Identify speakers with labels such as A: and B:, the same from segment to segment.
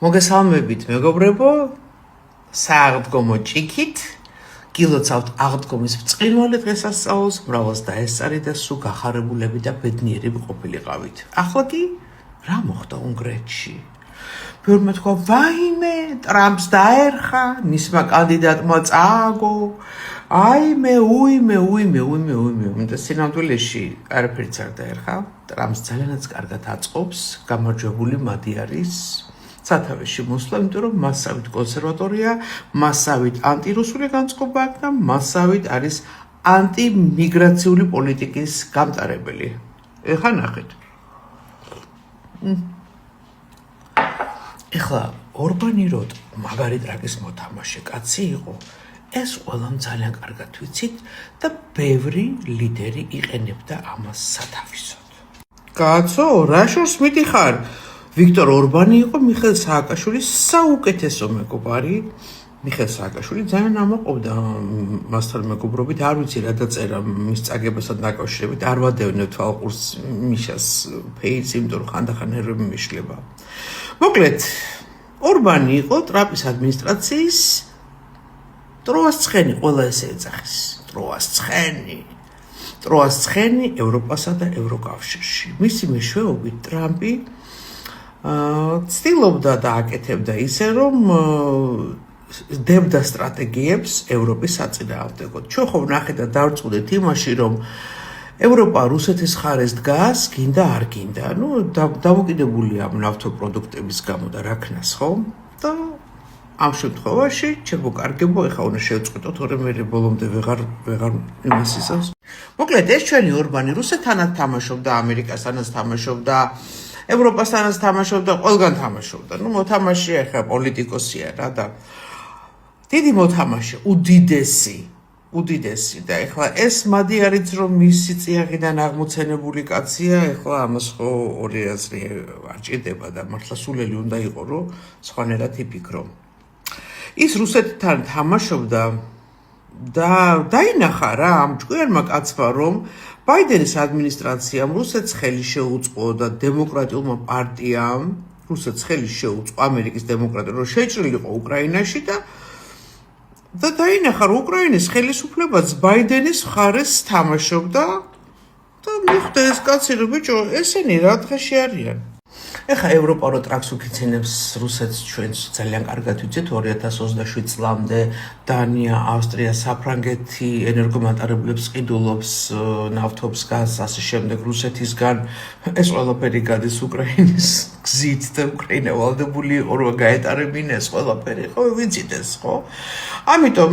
A: მოგესალმებით მეგობრებო, სააღდგომო ჭიქით, გილოცავთ აღდგომის ბრწყინვალე დღესასწაულს, მრავალს დაესწარი და სულ გახარებულები და ბედნიერი ყოფილიყავით. ახლა კი რა მოხდა უნგრეთში? ბევრმა თქვა, ვაიმე, ტრამპს დაერხა, მისმა კანდიდატმა წააგო, აიმე, უიმე და სინამდვილეში არაფერიც არ დაერხა. ტრამპს ძალიანაც კარგად აწყობს, გამარჯვებული მადი არის. სათავეში მოსვლა, იმიტომ რომ მასავით კონსერვატორია, მასავით ანტირუსული განწყობა აქვს და მასავით არის ანტიმიგრაციული პოლიტიკის გამტარებელი. ეხლა ნახეთ. ეხლა ორბანი როდ მაგარი ტრაკის მოთამაშე კაცი იყო, ეს ყველამ ძალიან კარგად ვიცით და ბევრი ლიდერი იყენებდა ამას სათავისოდ. კაცო, რა შორს მიდიხარ? ვიქტორ ორბანი იყო მიხეილ სააკაშვილის საუკეთესო მეგობარი. მიხეილ სააკაშვილი ძალიან ამაყობდა მასთან მეგობრობით, არ ვიცი რა დაწერა მის წაგებასთან დაკავშირებით, არ ვადევნებ თვალყურს მიშას ფეიძს, იმიტომ რომ ხანდახან ნერვები მიშლება. მოკლედ, ორბანი იყო ტრამპის ადმინისტრაციის ტროას ცხენი, ყველა ესე ეძახის. ტროას ცხენი ევროპასა და ევროკავშირში. მისი მეშვეობით ტრამპი ცდილობდა და აკეთებდა ისე, რომ დებდა სტრატეგიებს ევროპის საწინააღმდეგოდ. ჩვენ ხომ ნახეთ და დავწუდეთ იმაში, რომ ევროპა რუსეთის ხარეს დგას, გინდა არ გინდა. დამოკიდებულია ამ ნავთობპროდუქტების გამო და რა ქნას, ხო? და ამ შემთხვევაში ჩემო კარგებო, ეხა უნდა შევწყვიტოთ, თორემ მე ბოლომდე ვეღარ იმას ისავს. მოკლედ, ეს ჩვენი ორბანი რუსეთთანაც თამაშობდა, ამერიკასთანაც თამაშობდა, ევროპასთანაც თამაშობდა, ყველგან თამაშობდა. მოთამაშე ახლა პოლიტიკოსია რა და დიდი მოთამაშე, უდიდესი და ახლა ეს მადი არის, რომ მისი წიაღიდან აღმოცენებული კაცია, ახლა ამას ხო ორი აზრი არ ჭირდება და მართლა სულელი უნდა იყო, რომ სხვანაირად იფიქრო. ის რუსეთთან თამაშობდა და დაინახა რა ამ ჭკვიანმა კაცმა, რომ ბაიდენის ადმინისტრაციამ რუსეთს ხელი შეუწყო და დემოკრატიულმა პარტიამ რუსეთს ხელი შეუწყო ამერიკის დემოკრატია, რომ შეჭრილიყო უკრაინაში და დაინახა, რომ უკრაინის ხელისუფლებაც ბაიდენის მხარეს თამაშობდა და მიხვდა ეს კაცი, რომ ბიჭო, ესენი რა დღეში არიან. ეხა ევროპა რო ტრაქს უკიცინებს რუსეთს, ჩვენც ძალიან კარგად ვიცით 2027 წლამდე დანია, ავსტრია, საფრანგეთი ენერგომატარებლებს ყიდულობს ნავთობს, გაზს, ასე შემდეგ რუსეთისგან. ეს ყველაფერი გადის უკრაინის გზით და უკრაინა ვალდებული იყო რომ გაეტარებინა ეს ყველაფერი, ხო ვიცით ეს, ხო? ამიტომ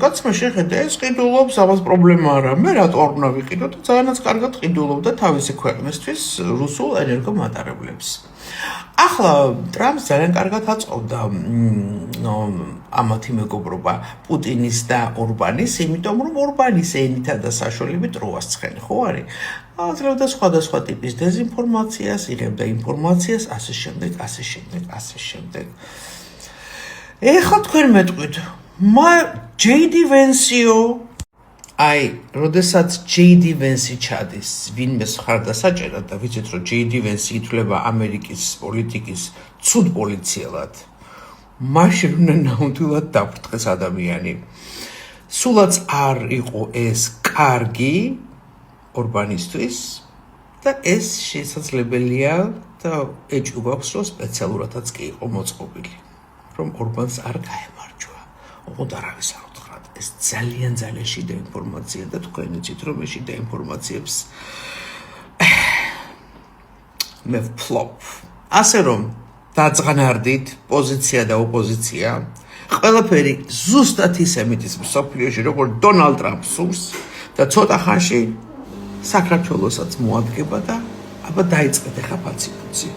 A: კაცმა შეხედა ეს ყიდულობს, ამას პრობლემა არა. მე რატო არ უნდა ვიყიდო და ძალიანაც კარგად ყიდულობდა თავისი ქვეყნისთვის რუსულ ენერგომატარებლებს. ახლა ტრამპს ძალიან კარგად აწყობდა ამათი მეგობრობა პუტინის და ორბანის, იმიტომ რომ ორბანის ენითა და საშუალებით ტროას ცხენი ხო არის? აძლევდა სხვადასხვა ტიპის დეზინფორმაციას, იღებდა ინფორმაციას, ასე შემდეგ. ეხლა თქვენ მეტყვით, ჯეიდი ვენსიო, როდესაც ჯეიდი ვენსი ჩადის ვინმეს მხარდასაჭერად და ვიცით, რომ ჯეიდი ვენსი ითვლება ამერიკის პოლიტიკის ცუდ პოლიციელად, მაშინ უნდა ნამდვილად დაფრთხეს ადამიანი. სულაც არ იყო ეს კარგი ორბანისთვის და ეს შესაძლებელია და ეჭვი გვაქვს, რომ სპეციალურადაც კი იყო მოწყობილი, რომ ორბანს არ გაემარჯვა, ოღონდ არავის არ უთხრათ. ეს ძალიან შიდა ინფორმაცია და თქვენ იცით, რომ ეს შიდა ინფორმაციებს მე ვფლობ. ასე რომ დაძღნარდით პოზიცია და ოპოზიცია, ყველაფერი ზუსტად ისე მიდის მსოფლიოში, როგორც დონალდ ტრამპს სურს და ცოტა ხანში საქართველოსაც მოადგება და აბა დაიწყეთ ახლა ფაცი-ფუცი.